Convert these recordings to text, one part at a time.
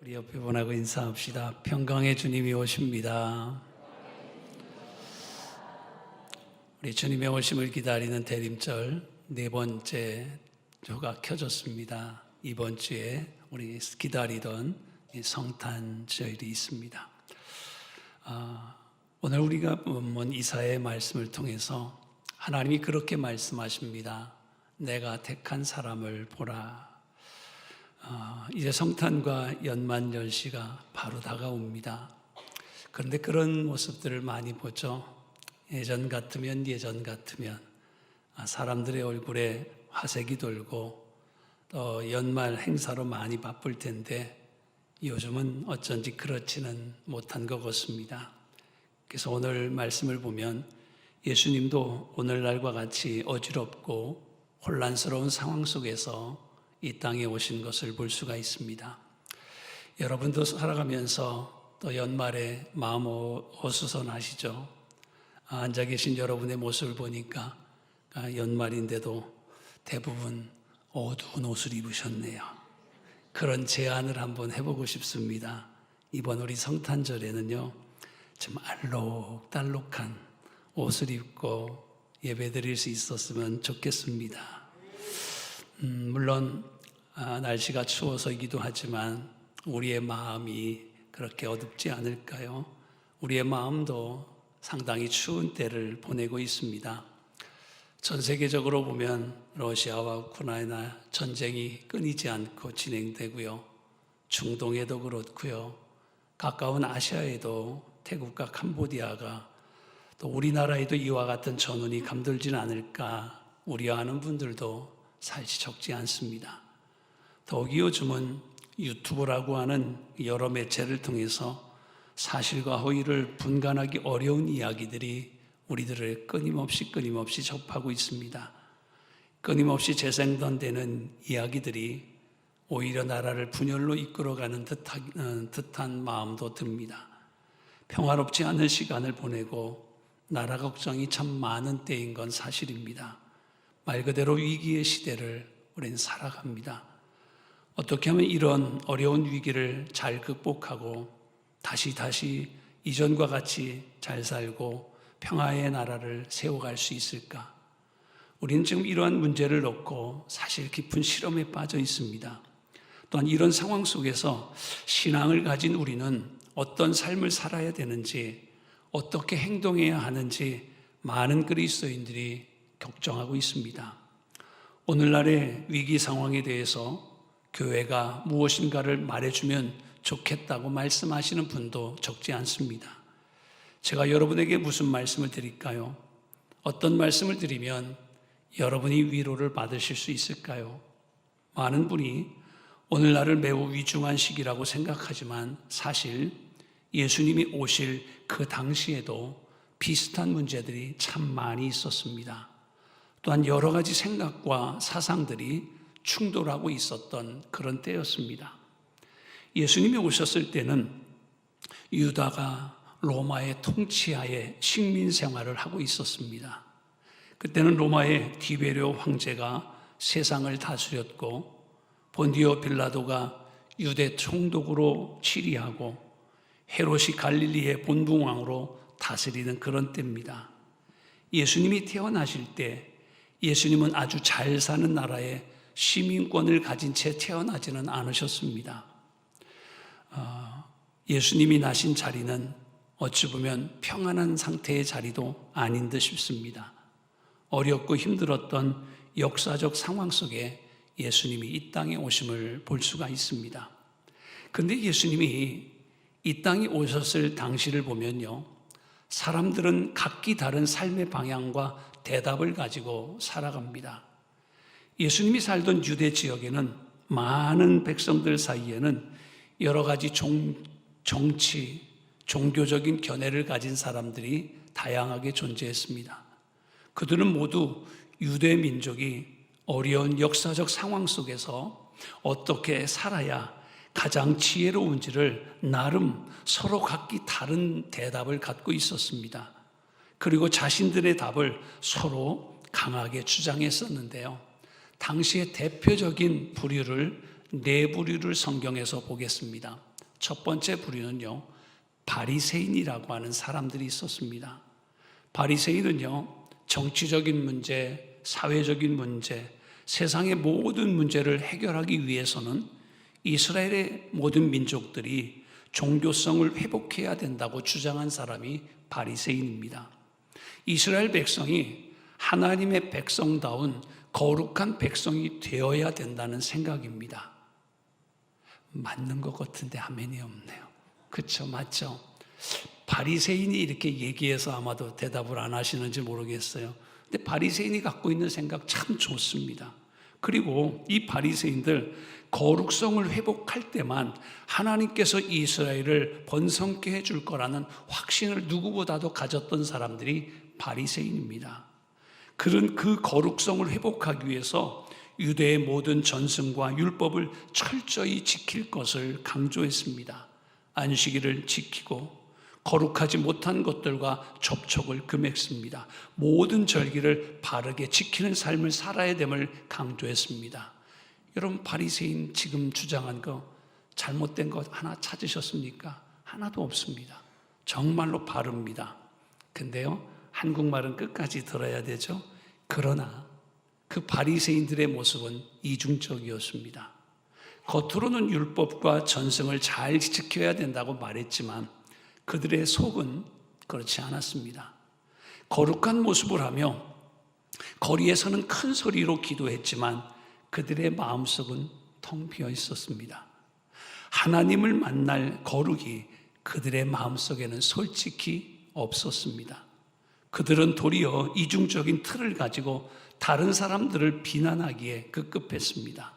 우리 옆에 분하고 인사합시다. 평강의 주님이 오십니다. 우리 주님의 오심을 기다리는 대림절 네 번째 조가 켜졌습니다. 이번 주에 우리 기다리던 성탄절이 있습니다. 오늘 우리가 본 이사야의 말씀을 통해서 하나님이 그렇게 말씀하십니다. 내가 택한 사람을 보라. 이제 성탄과 연만연시가 바로 다가옵니다. 그런데 그런 모습들을 많이 보죠. 예전 같으면 사람들의 얼굴에 화색이 돌고 또 연말 행사로 많이 바쁠 텐데 요즘은 어쩐지 그렇지는 못한 것 같습니다. 그래서 오늘 말씀을 보면 예수님도 오늘날과 같이 어지럽고 혼란스러운 상황 속에서 이 땅에 오신 것을 볼 수가 있습니다. 여러분도 살아가면서 또 연말에 마음 어수선하시죠? 앉아 계신 여러분의 모습을 보니까 연말인데도 대부분 어두운 옷을 입으셨네요. 그런 제안을 한번 해보고 싶습니다. 이번 우리 성탄절에는요, 좀 알록달록한 옷을 입고 예배드릴 수 있었으면 좋겠습니다. 물론 날씨가 추워서이기도 하지만 우리의 마음이 그렇게 어둡지 않을까요? 우리의 마음도 상당히 추운 때를 보내고 있습니다. 전 세계적으로 보면 러시아와 우크라이나 전쟁이 끊이지 않고 진행되고요. 중동에도 그렇고요. 가까운 아시아에도 태국과 캄보디아가 또 우리나라에도 이와 같은 전운이 감돌지는 않을까 우려하는 분들도 사실 적지 않습니다. 더욱이 요즘은 유튜브라고 하는 여러 매체를 통해서 사실과 허위를 분간하기 어려운 이야기들이 우리들을 끊임없이 접하고 있습니다. 끊임없이 재생산되는 이야기들이 오히려 나라를 분열로 이끌어가는 듯한 마음도 듭니다. 평화롭지 않은 시간을 보내고 나라 걱정이 참 많은 때인 건 사실입니다. 말 그대로 위기의 시대를 우리는 살아갑니다. 어떻게 하면 이런 어려운 위기를 잘 극복하고 다시 이전과 같이 잘 살고 평화의 나라를 세워갈 수 있을까? 우리는 지금 이러한 문제를 놓고 사실 깊은 실험에 빠져 있습니다. 또한 이런 상황 속에서 신앙을 가진 우리는 어떤 삶을 살아야 되는지, 어떻게 행동해야 하는지 많은 그리스도인들이 걱정하고 있습니다. 오늘날의 위기 상황에 대해서 교회가 무엇인가를 말해주면 좋겠다고 말씀하시는 분도 적지 않습니다. 제가 여러분에게 무슨 말씀을 드릴까요? 어떤 말씀을 드리면 여러분이 위로를 받으실 수 있을까요? 많은 분이 오늘날을 매우 위중한 시기라고 생각하지만 사실 예수님이 오실 그 당시에도 비슷한 문제들이 참 많이 있었습니다. 또한 여러 가지 생각과 사상들이 충돌하고 있었던 그런 때였습니다. 예수님이 오셨을 때는 유다가 로마의 통치하에 식민 생활을 하고 있었습니다. 그때는 로마의 디베리오 황제가 세상을 다스렸고 본디오 빌라도가 유대 총독으로 치리하고 헤롯이 갈릴리의 본붕왕으로 다스리는 그런 때입니다. 예수님이 태어나실 때 예수님은 아주 잘 사는 나라에 시민권을 가진 채 태어나지는 않으셨습니다. 예수님이 나신 자리는 어찌 보면 평안한 상태의 자리도 아닌 듯 싶습니다. 어렵고 힘들었던 역사적 상황 속에 예수님이 이 땅에 오심을 볼 수가 있습니다. 그런데 예수님이 이 땅에 오셨을 당시를 보면요, 사람들은 각기 다른 삶의 방향과 대답을 가지고 살아갑니다. 예수님이 살던 유대 지역에는 많은 백성들 사이에는 여러 가지 정치, 종교적인 견해를 가진 사람들이 다양하게 존재했습니다. 그들은 모두 유대 민족이 어려운 역사적 상황 속에서 어떻게 살아야 가장 지혜로운지를 나름 서로 각기 다른 대답을 갖고 있었습니다. 그리고 자신들의 답을 서로 강하게 주장했었는데요. 당시의 대표적인 부류를 네 부류를 성경에서 보겠습니다. 첫 번째 부류는요, 바리새인이라고 하는 사람들이 있었습니다. 바리새인은요, 정치적인 문제, 사회적인 문제, 세상의 모든 문제를 해결하기 위해서는 이스라엘의 모든 민족들이 종교성을 회복해야 된다고 주장한 사람이 바리새인입니다. 이스라엘 백성이 하나님의 백성다운 거룩한 백성이 되어야 된다는 생각입니다. 맞는 것 같은데 아멘이 없네요. 그렇죠, 맞죠? 바리새인이 이렇게 얘기해서 아마도 대답을 안 하시는지 모르겠어요. 근데 바리새인이 갖고 있는 생각 참 좋습니다. 그리고 이 바리새인들 거룩성을 회복할 때만 하나님께서 이스라엘을 번성케 해줄 거라는 확신을 누구보다도 가졌던 사람들이 바리새인입니다. 그런 그 거룩성을 회복하기 위해서 유대의 모든 전승과 율법을 철저히 지킬 것을 강조했습니다. 안식일을 지키고 거룩하지 못한 것들과 접촉을 금했습니다. 모든 절기를 바르게 지키는 삶을 살아야 됨을 강조했습니다. 여러분, 바리새인 지금 주장한 거 잘못된 것 하나 찾으셨습니까? 하나도 없습니다. 정말로 바릅니다. 근데요, 한국말은 끝까지 들어야 되죠. 그러나 그 바리새인들의 모습은 이중적이었습니다. 겉으로는 율법과 전승을 잘 지켜야 된다고 말했지만 그들의 속은 그렇지 않았습니다. 거룩한 모습을 하며 거리에서는 큰 소리로 기도했지만 그들의 마음속은 텅 비어 있었습니다. 하나님을 만날 거룩이 그들의 마음속에는 솔직히 없었습니다. 그들은 도리어 이중적인 틀을 가지고 다른 사람들을 비난하기에 급급했습니다.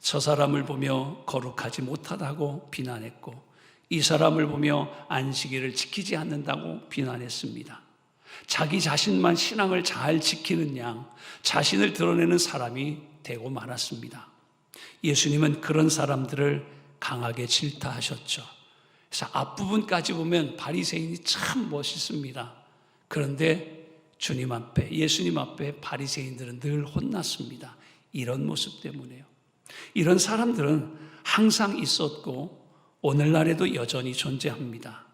저 사람을 보며 거룩하지 못하다고 비난했고 이 사람을 보며 안식일을 지키지 않는다고 비난했습니다. 자기 자신만 신앙을 잘 지키는 양, 자신을 드러내는 사람이 되고 말았습니다. 예수님은 그런 사람들을 강하게 질타하셨죠. 그래서 앞부분까지 보면 바리새인이 참 멋있습니다. 그런데 주님 앞에, 예수님 앞에 바리새인들은 늘 혼났습니다. 이런 모습 때문에요. 이런 사람들은 항상 있었고 오늘날에도 여전히 존재합니다.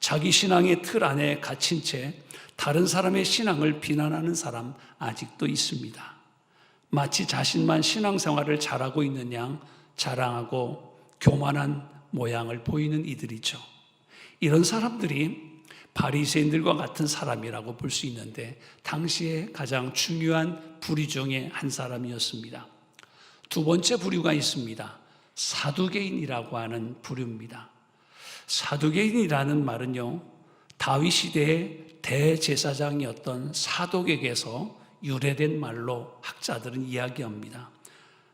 자기 신앙의 틀 안에 갇힌 채 다른 사람의 신앙을 비난하는 사람 아직도 있습니다. 마치 자신만 신앙생활을 잘하고 있는 양 자랑하고 교만한 모양을 보이는 이들이죠. 이런 사람들이 바리새인들과 같은 사람이라고 볼 수 있는데 당시에 가장 중요한 부류 중에 한 사람이었습니다. 두 번째 부류가 있습니다. 사두개인이라고 하는 부류입니다. 사두개인이라는 말은요, 다윗 시대의 대제사장이었던 사독에게서 유래된 말로 학자들은 이야기합니다.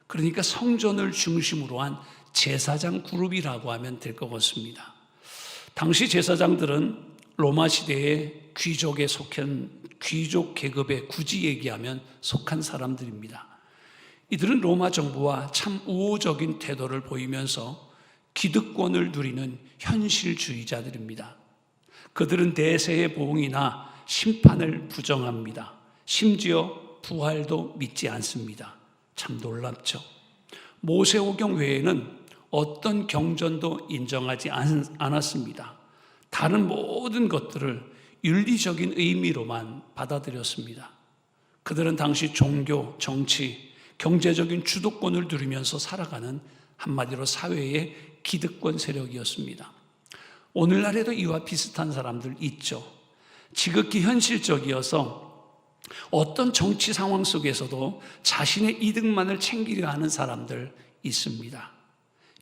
그러니까 성전을 중심으로 한 제사장 그룹이라고 하면 될 것 같습니다. 당시 제사장들은 로마 시대의 귀족에 속한 귀족 계급에 굳이 얘기하면 속한 사람들입니다. 이들은 로마 정부와 참 우호적인 태도를 보이면서 기득권을 누리는 현실주의자들입니다. 그들은 내세의 보응이나 심판을 부정합니다. 심지어 부활도 믿지 않습니다. 참 놀랍죠. 모세오경 외에는 어떤 경전도 인정하지 않았습니다. 다른 모든 것들을 윤리적인 의미로만 받아들였습니다. 그들은 당시 종교, 정치, 경제적인 주도권을 누리면서 살아가는 한마디로 사회의 기득권 세력이었습니다. 오늘날에도 이와 비슷한 사람들 있죠. 지극히 현실적이어서 어떤 정치 상황 속에서도 자신의 이득만을 챙기려 하는 사람들 있습니다.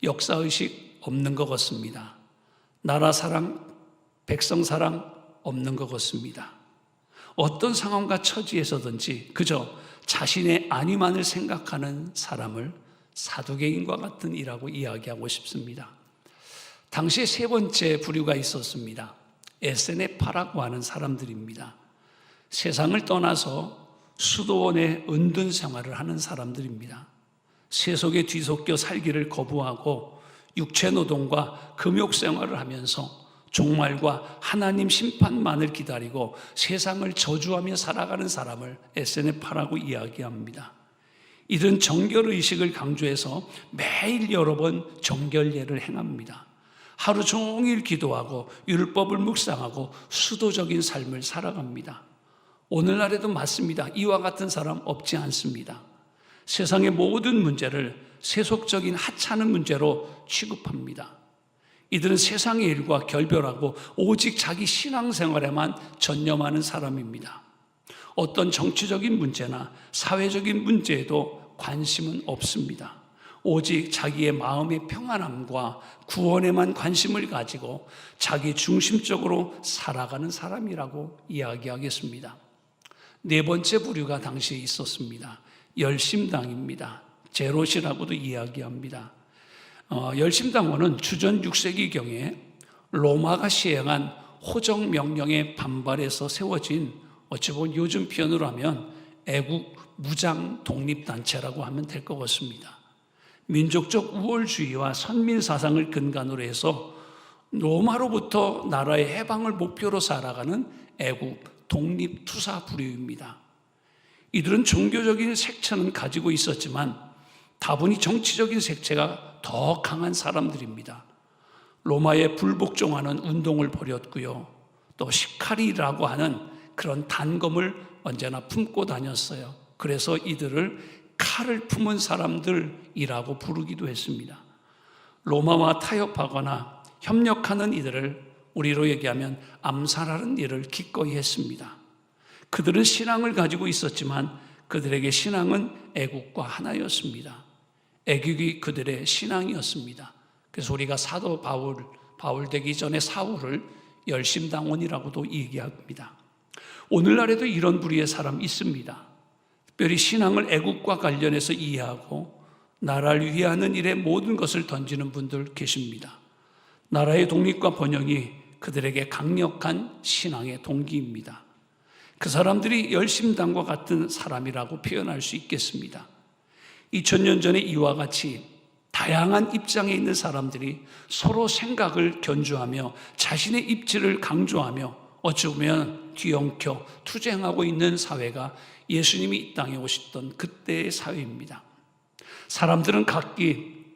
역사의식 없는 것 같습니다. 나라 사랑, 백성 사랑 없는 것 같습니다. 어떤 상황과 처지에서든지 그저 자신의 안위만을 생각하는 사람을 사두개인과 같은 이라고 이야기하고 싶습니다. 당시에 세 번째 부류가 있었습니다. 에세네파라고 하는 사람들입니다. 세상을 떠나서 수도원에 은둔 생활을 하는 사람들입니다. 세속에 뒤섞여 살기를 거부하고 육체노동과 금욕생활을 하면서 종말과 하나님 심판만을 기다리고 세상을 저주하며 살아가는 사람을 에세네파라고 이야기합니다. 이들은 정결의식을 강조해서 매일 여러 번 정결례를 행합니다. 하루 종일 기도하고 율법을 묵상하고 수도적인 삶을 살아갑니다. 오늘날에도 맞습니다. 이와 같은 사람 없지 않습니다. 세상의 모든 문제를 세속적인 하찮은 문제로 취급합니다. 이들은 세상의 일과 결별하고 오직 자기 신앙생활에만 전념하는 사람입니다. 어떤 정치적인 문제나 사회적인 문제에도 관심은 없습니다. 오직 자기의 마음의 평안함과 구원에만 관심을 가지고 자기 중심적으로 살아가는 사람이라고 이야기하겠습니다. 네 번째 부류가 당시에 있었습니다. 열심당입니다. 제롯이라고도 이야기합니다. 열심당원은 주전 6세기경에 로마가 시행한 호적 명령에 반발해서 세워진, 어찌 보면 요즘 표현으로 하면 애국 무장 독립단체라고 하면 될 것 같습니다. 민족적 우월주의와 선민사상을 근간으로 해서 로마로부터 나라의 해방을 목표로 살아가는 애국 독립투사 부류입니다. 이들은 종교적인 색채는 가지고 있었지만 다분히 정치적인 색채가 더 강한 사람들입니다. 로마에 불복종하는 운동을 벌였고요. 또 시카리라고 하는 그런 단검을 언제나 품고 다녔어요. 그래서 이들을 칼을 품은 사람들이라고 부르기도 했습니다. 로마와 타협하거나 협력하는 이들을 우리로 얘기하면 암살하는 일을 기꺼이 했습니다. 그들은 신앙을 가지고 있었지만 그들에게 신앙은 애국과 하나였습니다. 애국이 그들의 신앙이었습니다. 그래서 우리가 사도 바울 되기 전에 사울을 열심당원이라고도 얘기합니다. 오늘날에도 이런 부류의 사람 있습니다. 특별히 신앙을 애국과 관련해서 이해하고 나라를 위하는 일에 모든 것을 던지는 분들 계십니다. 나라의 독립과 번영이 그들에게 강력한 신앙의 동기입니다. 그 사람들이 열심당과 같은 사람이라고 표현할 수 있겠습니다. 2000년 전에 이와 같이 다양한 입장에 있는 사람들이 서로 생각을 견주하며 자신의 입지를 강조하며 어찌 보면 뒤엉켜 투쟁하고 있는 사회가 예수님이 이 땅에 오셨던 그때의 사회입니다. 사람들은 각기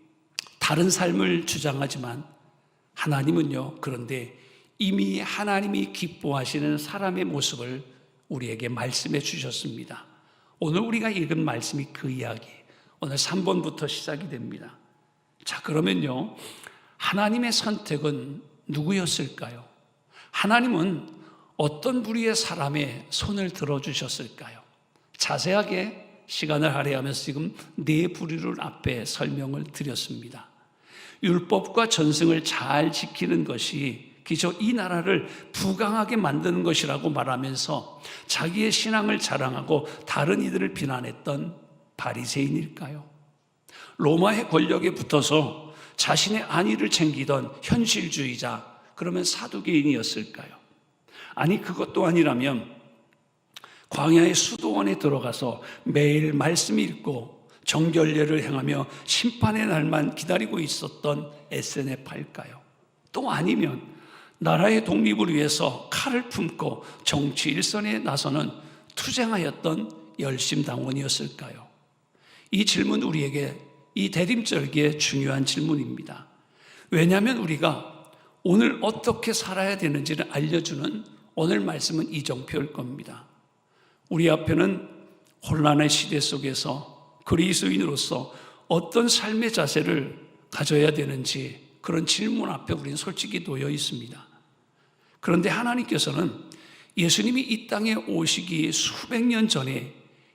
다른 삶을 주장하지만 하나님은요, 그런데 이미 하나님이 기뻐하시는 사람의 모습을 우리에게 말씀해 주셨습니다. 오늘 우리가 읽은 말씀이 그 이야기, 오늘 3번부터 시작이 됩니다. 자, 그러면요, 하나님의 선택은 누구였을까요? 하나님은 어떤 부류의 사람의 손을 들어주셨을까요? 자세하게 시간을 할애하면서 지금 네 부류를 앞에 설명을 드렸습니다. 율법과 전승을 잘 지키는 것이 기저 이 나라를 부강하게 만드는 것이라고 말하면서 자기의 신앙을 자랑하고 다른 이들을 비난했던 바리새인일까요? 로마의 권력에 붙어서 자신의 안위를 챙기던 현실주의자, 그러면 사두개인이었을까요? 아니, 그것도 아니라면 광야의 수도원에 들어가서 매일 말씀 읽고 정결례를 행하며 심판의 날만 기다리고 있었던 SNF일까요? 또 아니면 나라의 독립을 위해서 칼을 품고 정치 일선에 나서는 투쟁하였던 열심당원이었을까요? 이 질문 우리에게 이 대림절기에 중요한 질문입니다. 왜냐하면 우리가 오늘 어떻게 살아야 되는지를 알려주는 오늘 말씀은 이정표일 겁니다. 우리 앞에는 혼란의 시대 속에서 그리스도인으로서 어떤 삶의 자세를 가져야 되는지 그런 질문 앞에 우리는 솔직히 놓여 있습니다. 그런데 하나님께서는 예수님이 이 땅에 오시기 수백 년 전에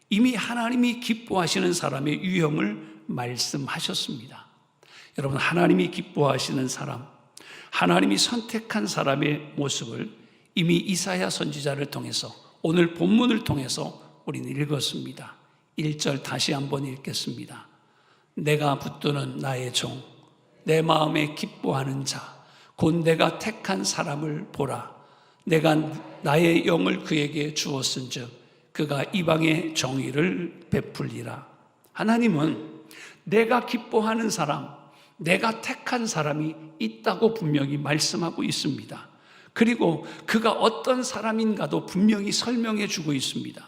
이미 하나님이 기뻐하시는 사람의 유형을 말씀하셨습니다. 여러분, 하나님이 기뻐하시는 사람, 하나님이 선택한 사람의 모습을 이미 이사야 선지자를 통해서 오늘 본문을 통해서 우리는 읽었습니다. 1절 다시 한번 읽겠습니다. 내가 붙드는 나의 종, 내 마음에 기뻐하는 자, 곧 내가 택한 사람을 보라. 내가 나의 영을 그에게 주었은즉 그가 이방의 정의를 베풀리라. 하나님은 내가 기뻐하는 사람, 내가 택한 사람이 있다고 분명히 말씀하고 있습니다. 그리고 그가 어떤 사람인가도 분명히 설명해 주고 있습니다.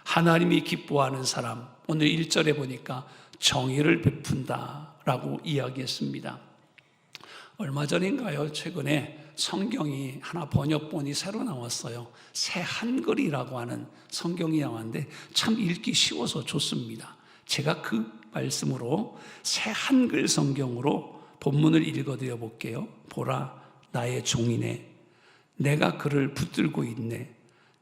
하나님이 기뻐하는 사람, 오늘 1절에 보니까 정의를 베푼다라고 이야기했습니다. 얼마 전인가요? 최근에 성경이 하나 번역본이 새로 나왔어요. 새 한글이라고 하는 성경이 나왔는데 참 읽기 쉬워서 좋습니다. 제가 그 말씀으로 새 한글 성경으로 본문을 읽어드려 볼게요. 보라, 나의 종이네. 내가 그를 붙들고 있네.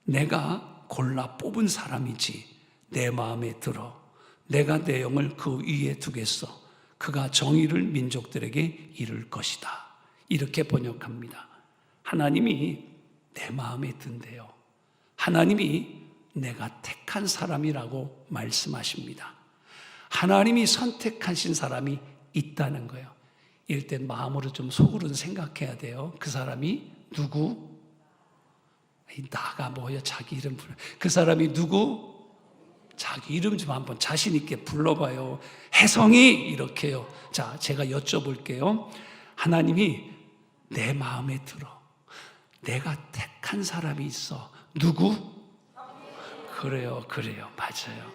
내가 골라 뽑은 사람이지. 내 마음에 들어. 내가 내 영을 그 위에 두겠어. 그가 정의를 민족들에게 이룰 것이다. 이렇게 번역합니다. 하나님이 내 마음에 든대요. 하나님이 내가 택한 사람이라고 말씀하십니다. 하나님이 선택하신 사람이 있다는 거예요. 이럴 땐 마음으로 좀 속으로는 생각해야 돼요. 그 사람이 누구? 나가 뭐야? 자기 이름 불러. 그 사람이 누구? 자기 이름 좀 한번 자신 있게 불러봐요. 혜성이 이렇게요. 자, 제가 여쭤볼게요. 하나님이 내 마음에 들어. 내가 택한 사람이 있어. 누구? 그래요, 맞아요.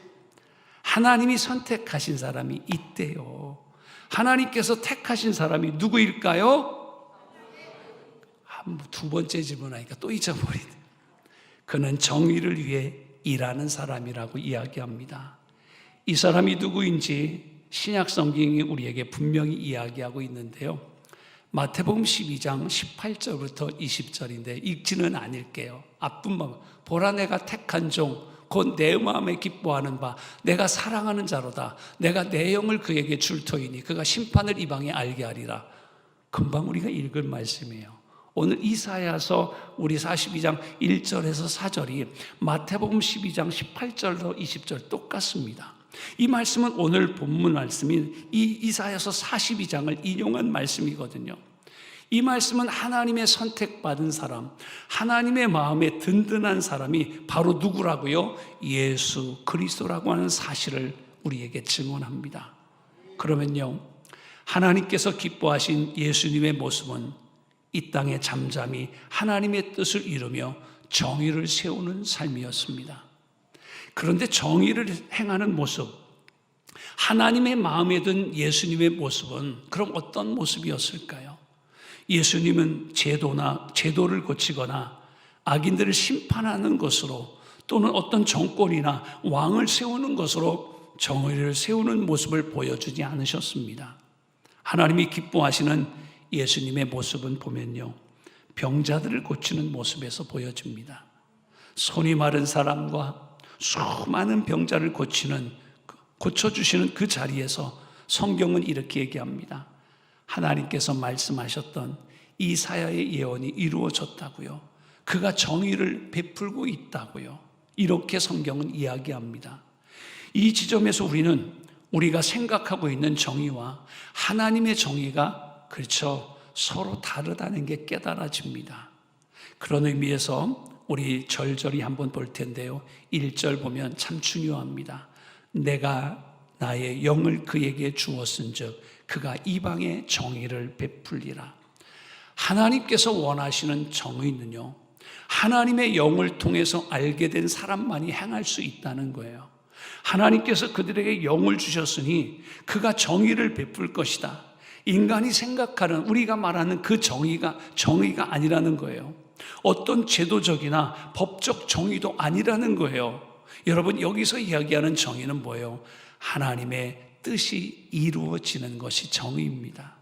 하나님이 선택하신 사람이 있대요. 하나님께서 택하신 사람이 누구일까요? 두 번째 질문하니까 또 잊어버리네. 그는 정의를 위해 일하는 사람이라고 이야기합니다. 이 사람이 누구인지 신약 성경이 우리에게 분명히 이야기하고 있는데요. 마태복음 12장 18절부터 20절인데 읽지는 않을게요. 앞부분만 보라, 내가 택한 종 곧 내 마음에 기뻐하는 바 내가 사랑하는 자로다. 내가 내 영을 그에게 줄 터이니 그가 심판을 이방에 알게 하리라. 금방 우리가 읽을 말씀이에요. 오늘 이사야서 우리 42장 1절에서 4절이 마태복음 12장 18절로 20절 똑같습니다. 이 말씀은 오늘 본문 말씀인 이 이사야서 42장을 인용한 말씀이거든요. 이 말씀은 하나님의 선택받은 사람, 하나님의 마음에 든든한 사람이 바로 누구라고요? 예수 그리스도라고 하는 사실을 우리에게 증언합니다. 그러면요, 하나님께서 기뻐하신 예수님의 모습은 이 땅에 잠잠히 하나님의 뜻을 이루며 정의를 세우는 삶이었습니다. 그런데 정의를 행하는 모습, 하나님의 마음에 든 예수님의 모습은 그럼 어떤 모습이었을까요? 예수님은 제도를 고치거나 악인들을 심판하는 것으로 또는 어떤 정권이나 왕을 세우는 것으로 정의를 세우는 모습을 보여주지 않으셨습니다. 하나님이 기뻐하시는 예수님의 모습은 보면요, 병자들을 고치는 모습에서 보여집니다. 손이 마른 사람과 수많은 병자를 고쳐주시는 그 자리에서 성경은 이렇게 얘기합니다. 하나님께서 말씀하셨던 이사야의 예언이 이루어졌다고요. 그가 정의를 베풀고 있다고요. 이렇게 성경은 이야기합니다. 이 지점에서 우리가 생각하고 있는 정의와 하나님의 정의가 서로 다르다는 게 깨달아집니다. 그런 의미에서 우리 절절히 한번 볼 텐데요. 1절 보면 참 중요합니다. 내가 나의 영을 그에게 주었은즉 그가 이방의 정의를 베풀리라. 하나님께서 원하시는 정의는요, 하나님의 영을 통해서 알게 된 사람만이 행할 수 있다는 거예요. 하나님께서 그들에게 영을 주셨으니 그가 정의를 베풀 것이다. 인간이 생각하는, 우리가 말하는 그 정의가 아니라는 거예요. 어떤 제도적이나 법적 정의도 아니라는 거예요. 여러분, 여기서 이야기하는 정의는 뭐예요? 하나님의 뜻이 이루어지는 것이 정의입니다.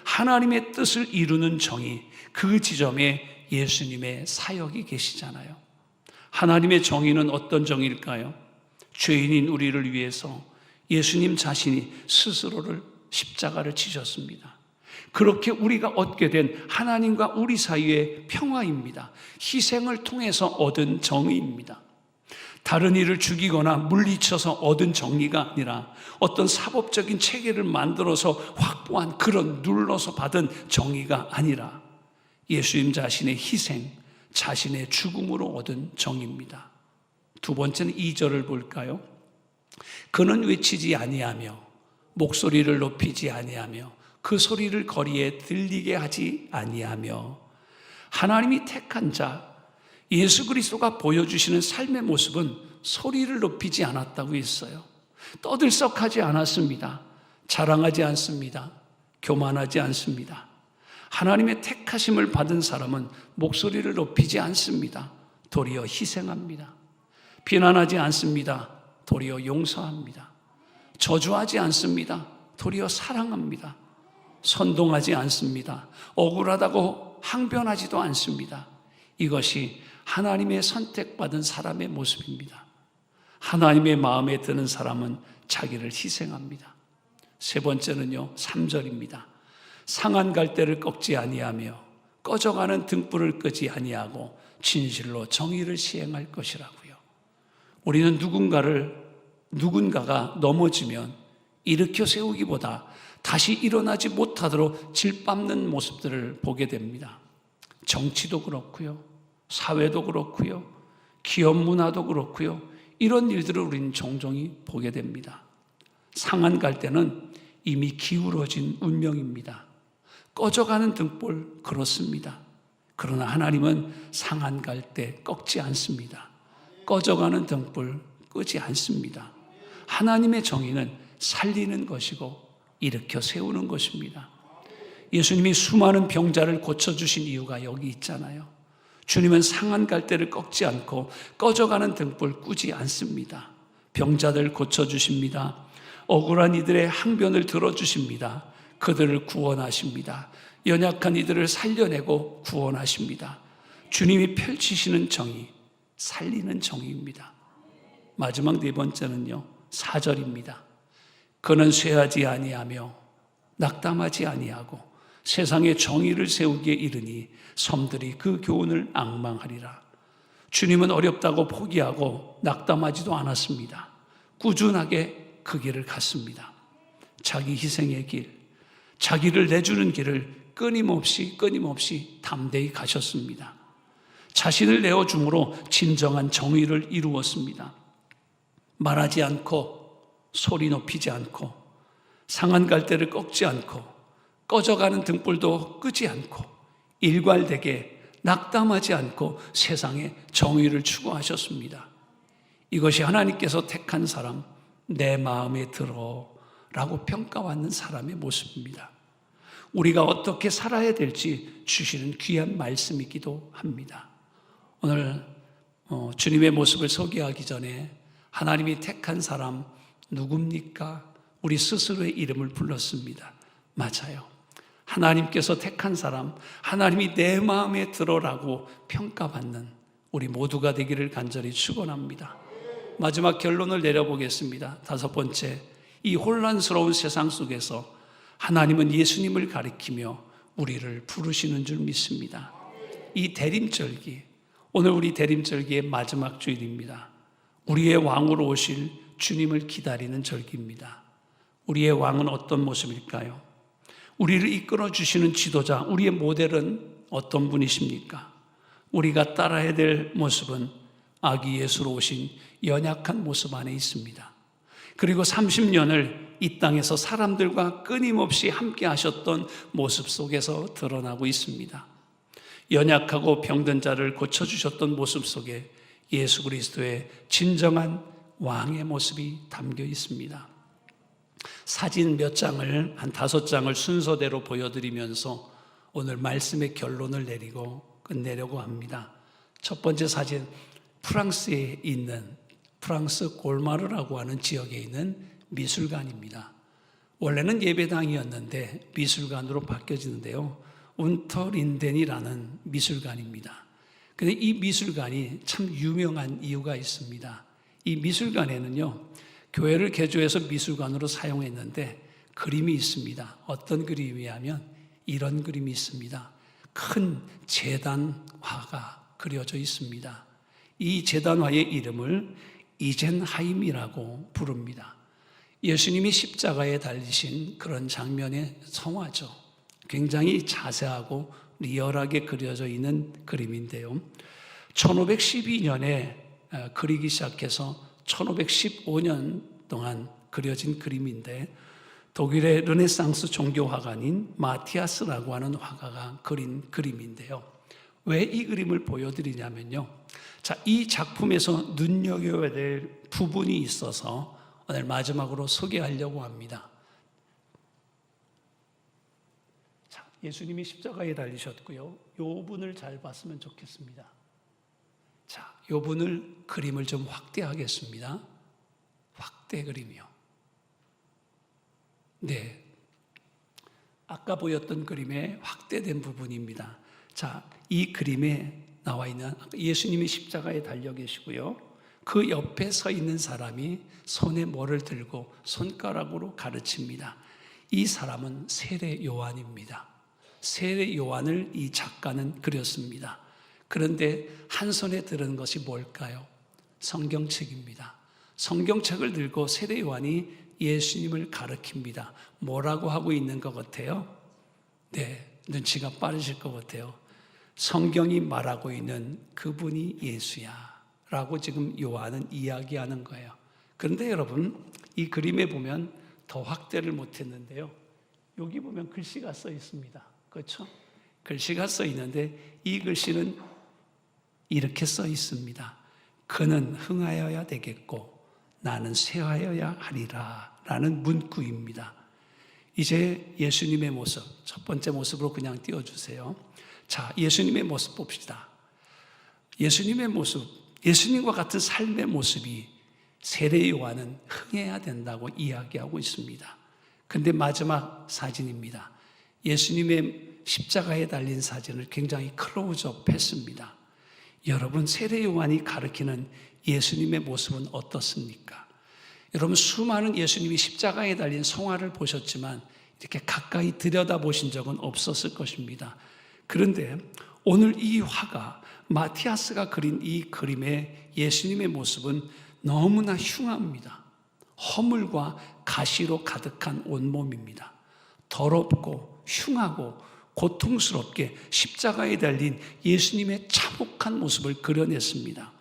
하나님의 뜻을 이루는 정의, 그 지점에 예수님의 사역이 계시잖아요. 하나님의 정의는 어떤 정의일까요? 죄인인 우리를 위해서 예수님 자신이 스스로를 십자가를 지셨습니다. 그렇게 우리가 얻게 된 하나님과 우리 사이의 평화입니다. 희생을 통해서 얻은 정의입니다. 다른 이를 죽이거나 물리쳐서 얻은 정의가 아니라 어떤 사법적인 체계를 만들어서 확보한 그런 눌러서 받은 정의가 아니라 예수님 자신의 희생, 자신의 죽음으로 얻은 정의입니다. 두 번째는 2절을 볼까요? 그는 외치지 아니하며 목소리를 높이지 아니하며 그 소리를 거리에 들리게 하지 아니하며, 하나님이 택한 자 예수 그리스도가 보여주시는 삶의 모습은 소리를 높이지 않았다고 했어요. 떠들썩하지 않았습니다. 자랑하지 않습니다. 교만하지 않습니다. 하나님의 택하심을 받은 사람은 목소리를 높이지 않습니다. 도리어 희생합니다. 비난하지 않습니다. 도리어 용서합니다. 저주하지 않습니다. 도리어 사랑합니다. 선동하지 않습니다. 억울하다고 항변하지도 않습니다. 이것이 하나님의 선택받은 사람의 모습입니다. 하나님의 마음에 드는 사람은 자기를 희생합니다. 세 번째는요, 3절입니다. 상한 갈대를 꺾지 아니하며 꺼져가는 등불을 끄지 아니하고 진실로 정의를 시행할 것이라고요. 우리는 누군가가 넘어지면 일으켜 세우기보다 다시 일어나지 못하도록 질밟는 모습들을 보게 됩니다. 정치도 그렇고요, 사회도 그렇고요, 기업 문화도 그렇고요, 이런 일들을 우리는 종종 보게 됩니다. 상한 갈대는 이미 기울어진 운명입니다. 꺼져가는 등불 그렇습니다. 그러나 하나님은 상한 갈대 꺾지 않습니다. 꺼져가는 등불 끄지 않습니다. 하나님의 정의는 살리는 것이고 일으켜 세우는 것입니다. 예수님이 수많은 병자를 고쳐주신 이유가 여기 있잖아요. 주님은 상한 갈대를 꺾지 않고 꺼져가는 등불 끄지 않습니다. 병자들 고쳐주십니다. 억울한 이들의 항변을 들어주십니다. 그들을 구원하십니다. 연약한 이들을 살려내고 구원하십니다. 주님이 펼치시는 정의, 살리는 정의입니다. 마지막 네 번째는요, 4절입니다. 그는 쇠하지 아니하며 낙담하지 아니하고 세상에 정의를 세우기에 이르니 섬들이 그 교훈을 앙망하리라. 주님은 어렵다고 포기하고 낙담하지도 않았습니다. 꾸준하게 그 길을 갔습니다. 자기 희생의 길, 자기를 내주는 길을 끊임없이 담대히 가셨습니다. 자신을 내어줌으로 진정한 정의를 이루었습니다. 말하지 않고 소리 높이지 않고 상한 갈대를 꺾지 않고 꺼져가는 등불도 끄지 않고 일괄되게 낙담하지 않고 세상에 정의를 추구하셨습니다. 이것이 하나님께서 택한 사람, 내 마음에 들어 라고 평가받는 사람의 모습입니다. 우리가 어떻게 살아야 될지 주시는 귀한 말씀이기도 합니다. 오늘 주님의 모습을 소개하기 전에 하나님이 택한 사람 누굽니까? 우리 스스로의 이름을 불렀습니다. 맞아요. 하나님께서 택한 사람, 하나님이 내 마음에 들어라고 평가받는 우리 모두가 되기를 간절히 축원합니다. 마지막 결론을 내려보겠습니다. 다섯 번째, 이 혼란스러운 세상 속에서 하나님은 예수님을 가리키며 우리를 부르시는 줄 믿습니다. 이 대림절기, 오늘 우리 대림절기의 마지막 주일입니다. 우리의 왕으로 오실 주님을 기다리는 절기입니다. 우리의 왕은 어떤 모습일까요? 우리를 이끌어 주시는 지도자, 우리의 모델은 어떤 분이십니까? 우리가 따라야 될 모습은 아기 예수로 오신 연약한 모습 안에 있습니다. 그리고 30년을 이 땅에서 사람들과 끊임없이 함께 하셨던 모습 속에서 드러나고 있습니다. 연약하고 병든 자를 고쳐주셨던 모습 속에 예수 그리스도의 진정한 왕의 모습이 담겨 있습니다. 사진 몇 장을, 한 5장을 순서대로 보여드리면서 오늘 말씀의 결론을 내리고 끝내려고 합니다. 첫 번째 사진, 프랑스에 있는 프랑스 골마르라고 하는 지역에 있는 미술관입니다. 원래는 예배당이었는데 미술관으로 바뀌어지는데요. 운터린덴이라는 미술관입니다. 그런데 이 미술관이 참 유명한 이유가 있습니다. 이 미술관에는요, 교회를 개조해서 미술관으로 사용했는데 그림이 있습니다. 어떤 그림이냐면 이런 그림이 있습니다. 큰 제단화가 그려져 있습니다. 이 제단화의 이름을 이젠하임이라고 부릅니다. 예수님이 십자가에 달리신 그런 장면의 성화죠. 굉장히 자세하고 리얼하게 그려져 있는 그림인데요. 1512년에 그리기 시작해서 1515년 동안 그려진 그림인데 독일의 르네상스 종교 화가인 마티아스라고 하는 화가가 그린 그림인데요. 왜 이 그림을 보여드리냐면요. 자, 이 작품에서 눈여겨야 될 부분이 있어서 오늘 마지막으로 소개하려고 합니다. 자, 예수님이 십자가에 달리셨고요. 요 분을 잘 봤으면 좋겠습니다. 자, 요 분을 그림을 좀 확대하겠습니다. 확대 그림이요. 네. 아까 보였던 그림의 확대된 부분입니다. 자, 이 그림에 나와 있는 예수님이 십자가에 달려 계시고요. 그 옆에 서 있는 사람이 손에 뭐를 들고 손가락으로 가르칩니다. 이 사람은 세례 요한입니다. 세례 요한을 이 작가는 그렸습니다. 그런데 한 손에 들은 것이 뭘까요? 성경책입니다. 성경책을 들고 세례 요한이 예수님을 가르칩니다. 뭐라고 하고 있는 것 같아요? 네, 눈치가 빠르실 것 같아요. 성경이 말하고 있는 그분이 예수야 라고 지금 요한은 이야기하는 거예요. 그런데 여러분, 이 그림에 보면 더 확대를 못했는데요. 여기 보면 글씨가 써 있습니다. 그렇죠? 글씨가 써 있는데 이 글씨는 이렇게 써 있습니다. 그는 흥하여야 되겠고 나는 쇠하여야 하리라 라는 문구입니다. 이제 예수님의 모습, 첫 번째 모습으로 그냥 띄워주세요. 자, 예수님의 모습 봅시다. 예수님의 모습, 예수님과 같은 삶의 모습이 세례 요한은 흥해야 된다고 이야기하고 있습니다. 근데 마지막 사진입니다. 예수님의 십자가에 달린 사진을 굉장히 클로즈업 했습니다. 여러분, 세례 요한이 가르치는 예수님의 모습은 어떻습니까? 여러분, 수많은 예수님이 십자가에 달린 성화를 보셨지만 이렇게 가까이 들여다보신 적은 없었을 것입니다. 그런데 오늘 이 화가, 마티아스가 그린 이 그림의 예수님의 모습은 너무나 흉합니다. 허물과 가시로 가득한 온몸입니다. 더럽고 흉하고 고통스럽게 십자가에 달린 예수님의 참혹한 모습을 그려냈습니다.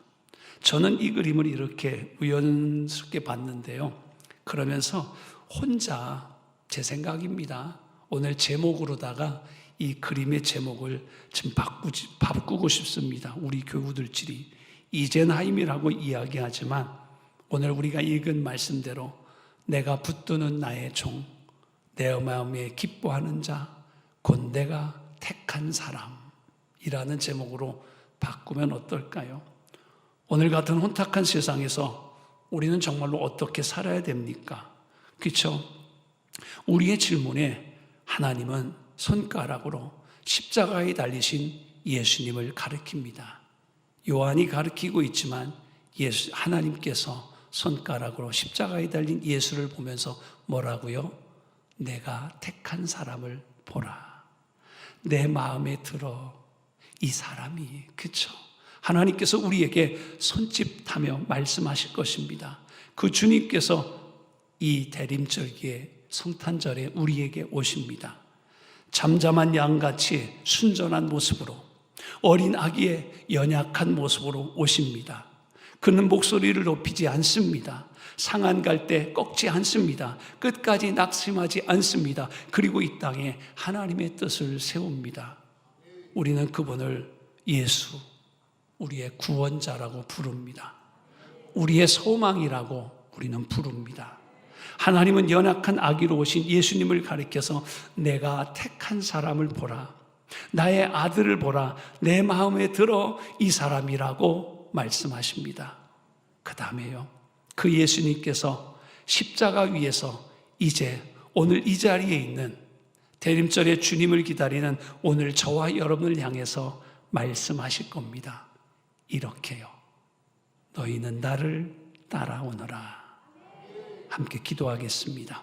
저는 이 그림을 이렇게 우연스럽게 봤는데요. 그러면서 혼자 제 생각입니다. 오늘 제목으로다가 이 그림의 제목을 좀 바꾸고 싶습니다. 우리 교우들끼리 이젠하임이라고 이야기하지만 오늘 우리가 읽은 말씀대로 내가 붙드는 나의 종, 내 마음에 기뻐하는 자, 곧 내가 택한 사람이라는 제목으로 바꾸면 어떨까요? 오늘 같은 혼탁한 세상에서 우리는 정말로 어떻게 살아야 됩니까? 그렇죠? 우리의 질문에 하나님은 손가락으로 십자가에 달리신 예수님을 가리킵니다. 요한이 가리키고 있지만 하나님께서 손가락으로 십자가에 달린 예수를 보면서 뭐라고요? 내가 택한 사람을 보라. 내 마음에 들어 이 사람이, 그렇죠? 하나님께서 우리에게 손짓하며 말씀하실 것입니다. 그 주님께서 이 대림절기에 성탄절에 우리에게 오십니다. 잠잠한 양같이 순전한 모습으로, 어린 아기의 연약한 모습으로 오십니다. 그는 목소리를 높이지 않습니다. 상한 갈 때 꺾지 않습니다. 끝까지 낙심하지 않습니다. 그리고 이 땅에 하나님의 뜻을 세웁니다. 우리는 그분을 예수, 우리의 구원자라고 부릅니다. 우리의 소망이라고 우리는 부릅니다. 하나님은 연약한 아기로 오신 예수님을 가리켜서 내가 택한 사람을 보라, 나의 아들을 보라, 내 마음에 들어 이 사람이라고 말씀하십니다. 그 다음에요, 그 예수님께서 십자가 위에서 이제 오늘 이 자리에 있는 대림절에 주님을 기다리는 오늘 저와 여러분을 향해서 말씀하실 겁니다. 이렇게요, 너희는 나를 따라오너라. 함께 기도하겠습니다.